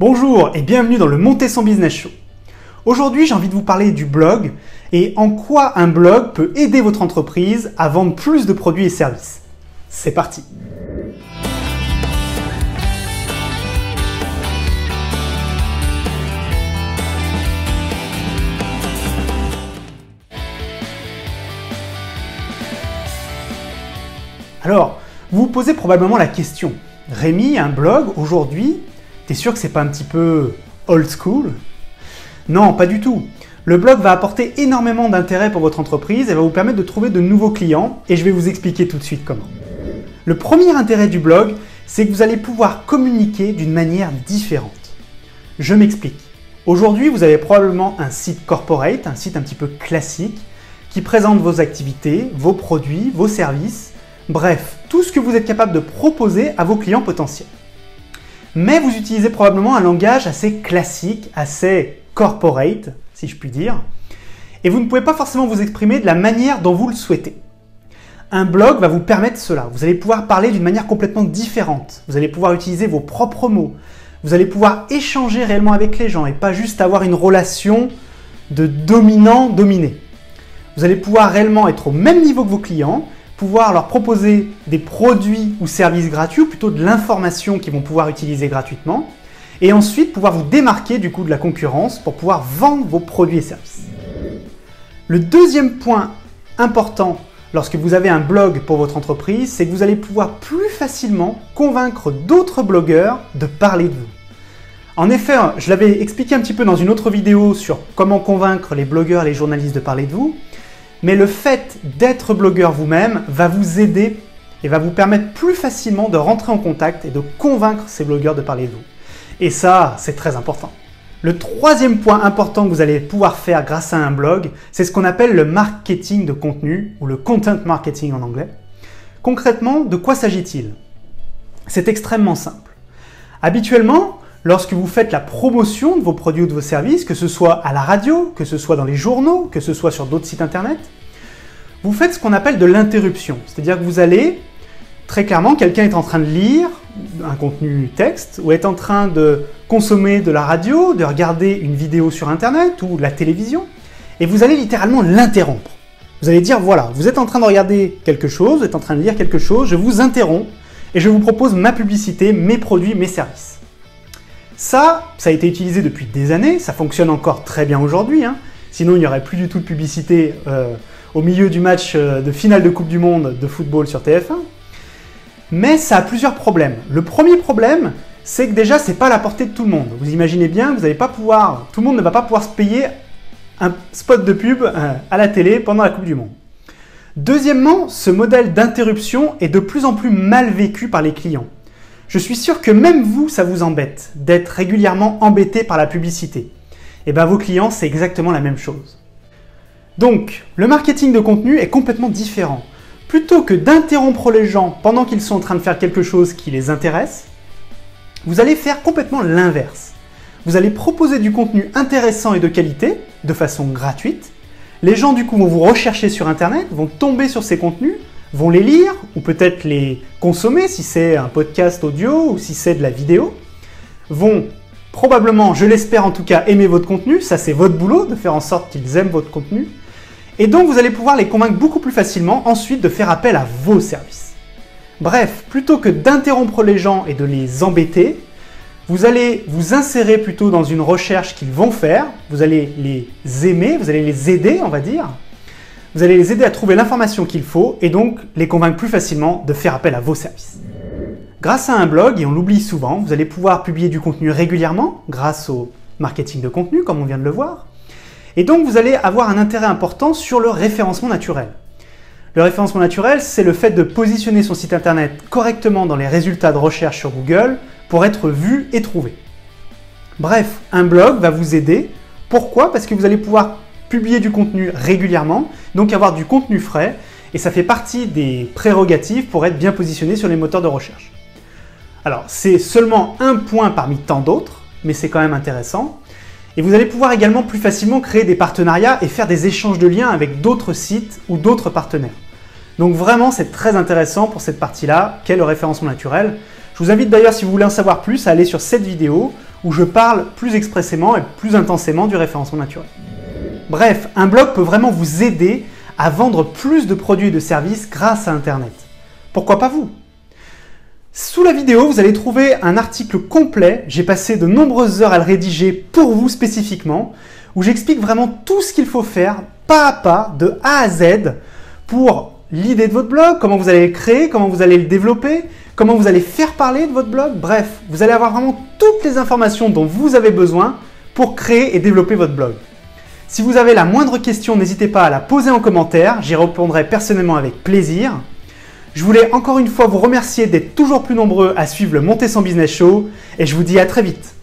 Bonjour et bienvenue dans le Monter son Business Show. Aujourd'hui, j'ai envie de vous parler du blog et en quoi un blog peut aider votre entreprise à vendre plus de produits et services. C'est parti! Alors, vous vous posez probablement la question, Rémi, un blog aujourd'hui, t'es sûr que c'est pas un petit peu old school? Non, pas du tout. Le blog va apporter énormément d'intérêt pour votre entreprise et va vous permettre de trouver de nouveaux clients et je vais vous expliquer tout de suite comment. Le premier intérêt du blog, c'est que vous allez pouvoir communiquer d'une manière différente. Je m'explique. Aujourd'hui, vous avez probablement un site corporate, un site un petit peu classique, qui présente vos activités, vos produits, vos services, bref, tout ce que vous êtes capable de proposer à vos clients potentiels. Mais vous utilisez probablement un langage assez classique, assez corporate, si je puis dire, et vous ne pouvez pas forcément vous exprimer de la manière dont vous le souhaitez. Un blog va vous permettre cela. Vous allez pouvoir parler d'une manière complètement différente. Vous allez pouvoir utiliser vos propres mots. Vous allez pouvoir échanger réellement avec les gens et pas juste avoir une relation de dominant-dominé. Vous allez pouvoir réellement être au même niveau que vos clients, pouvoir leur proposer des produits ou services gratuits, ou plutôt de l'information qu'ils vont pouvoir utiliser gratuitement, et ensuite pouvoir vous démarquer du coup de la concurrence pour pouvoir vendre vos produits et services. Le deuxième point important lorsque vous avez un blog pour votre entreprise, c'est que vous allez pouvoir plus facilement convaincre d'autres blogueurs de parler de vous. En effet, je l'avais expliqué un petit peu dans une autre vidéo sur comment convaincre les blogueurs et les journalistes de parler de vous, mais le fait d'être blogueur vous-même va vous aider et va vous permettre plus facilement de rentrer en contact et de convaincre ces blogueurs de parler de vous. Et ça, c'est très important. Le troisième point important que vous allez pouvoir faire grâce à un blog, c'est ce qu'on appelle le marketing de contenu ou le content marketing en anglais. Concrètement, de quoi s'agit-il? C'est extrêmement simple. Habituellement, lorsque vous faites la promotion de vos produits ou de vos services, que ce soit à la radio, que ce soit dans les journaux, que ce soit sur d'autres sites internet, vous faites ce qu'on appelle de l'interruption. C'est-à-dire que vous allez, très clairement, quelqu'un est en train de lire un contenu texte ou est en train de consommer de la radio, de regarder une vidéo sur internet ou de la télévision, et vous allez littéralement l'interrompre. Vous allez dire, voilà, vous êtes en train de regarder quelque chose, vous êtes en train de lire quelque chose, je vous interromps et je vous propose ma publicité, mes produits, mes services. Ça a été utilisé depuis des années, ça fonctionne encore très bien aujourd'hui, sinon il n'y aurait plus du tout de publicité au milieu du match de finale de Coupe du Monde de football sur TF1. Mais ça a plusieurs problèmes. Le premier problème, c'est que déjà, c'est pas à la portée de tout le monde. Vous imaginez bien que tout le monde ne va pas pouvoir se payer un spot de pub à la télé pendant la Coupe du Monde. Deuxièmement, ce modèle d'interruption est de plus en plus mal vécu par les clients. Je suis sûr que même vous, ça vous embête d'être régulièrement embêté par la publicité. Et bien vos clients, c'est exactement la même chose. Donc, le marketing de contenu est complètement différent. Plutôt que d'interrompre les gens pendant qu'ils sont en train de faire quelque chose qui les intéresse, vous allez faire complètement l'inverse. Vous allez proposer du contenu intéressant et de qualité, de façon gratuite. Les gens du coup vont vous rechercher sur internet, vont tomber sur ces contenus, vont les lire ou peut-être les consommer si c'est un podcast audio ou si c'est de la vidéo, vont probablement, je l'espère en tout cas, aimer votre contenu, ça c'est votre boulot de faire en sorte qu'ils aiment votre contenu, et donc vous allez pouvoir les convaincre beaucoup plus facilement ensuite de faire appel à vos services. Bref, plutôt que d'interrompre les gens et de les embêter, vous allez vous insérer plutôt dans une recherche qu'ils vont faire, vous allez les aimer, vous allez les aider on va dire, vous allez les aider à trouver l'information qu'il faut et donc les convaincre plus facilement de faire appel à vos services. Grâce à un blog, et on l'oublie souvent, vous allez pouvoir publier du contenu régulièrement grâce au marketing de contenu comme on vient de le voir. Et donc vous allez avoir un intérêt important sur le référencement naturel. Le référencement naturel, c'est le fait de positionner son site internet correctement dans les résultats de recherche sur Google pour être vu et trouvé. Bref, un blog va vous aider. Pourquoi? Parce que vous allez pouvoir publier du contenu régulièrement, donc avoir du contenu frais, et ça fait partie des prérogatives pour être bien positionné sur les moteurs de recherche. Alors, c'est seulement un point parmi tant d'autres, mais c'est quand même intéressant. Et vous allez pouvoir également plus facilement créer des partenariats et faire des échanges de liens avec d'autres sites ou d'autres partenaires. Donc vraiment, c'est très intéressant pour cette partie-là, qu'est le référencement naturel. Je vous invite d'ailleurs, si vous voulez en savoir plus, à aller sur cette vidéo où je parle plus expressément et plus intensément du référencement naturel. Bref, un blog peut vraiment vous aider à vendre plus de produits et de services grâce à Internet. Pourquoi pas vous? Sous la vidéo, vous allez trouver un article complet, j'ai passé de nombreuses heures à le rédiger pour vous spécifiquement, où j'explique vraiment tout ce qu'il faut faire, pas à pas, de A à Z, pour l'idée de votre blog, comment vous allez le créer, comment vous allez le développer, comment vous allez faire parler de votre blog. Bref, vous allez avoir vraiment toutes les informations dont vous avez besoin pour créer et développer votre blog. Si vous avez la moindre question, n'hésitez pas à la poser en commentaire, j'y répondrai personnellement avec plaisir. Je voulais encore une fois vous remercier d'être toujours plus nombreux à suivre le Montez son Business Show et je vous dis à très vite.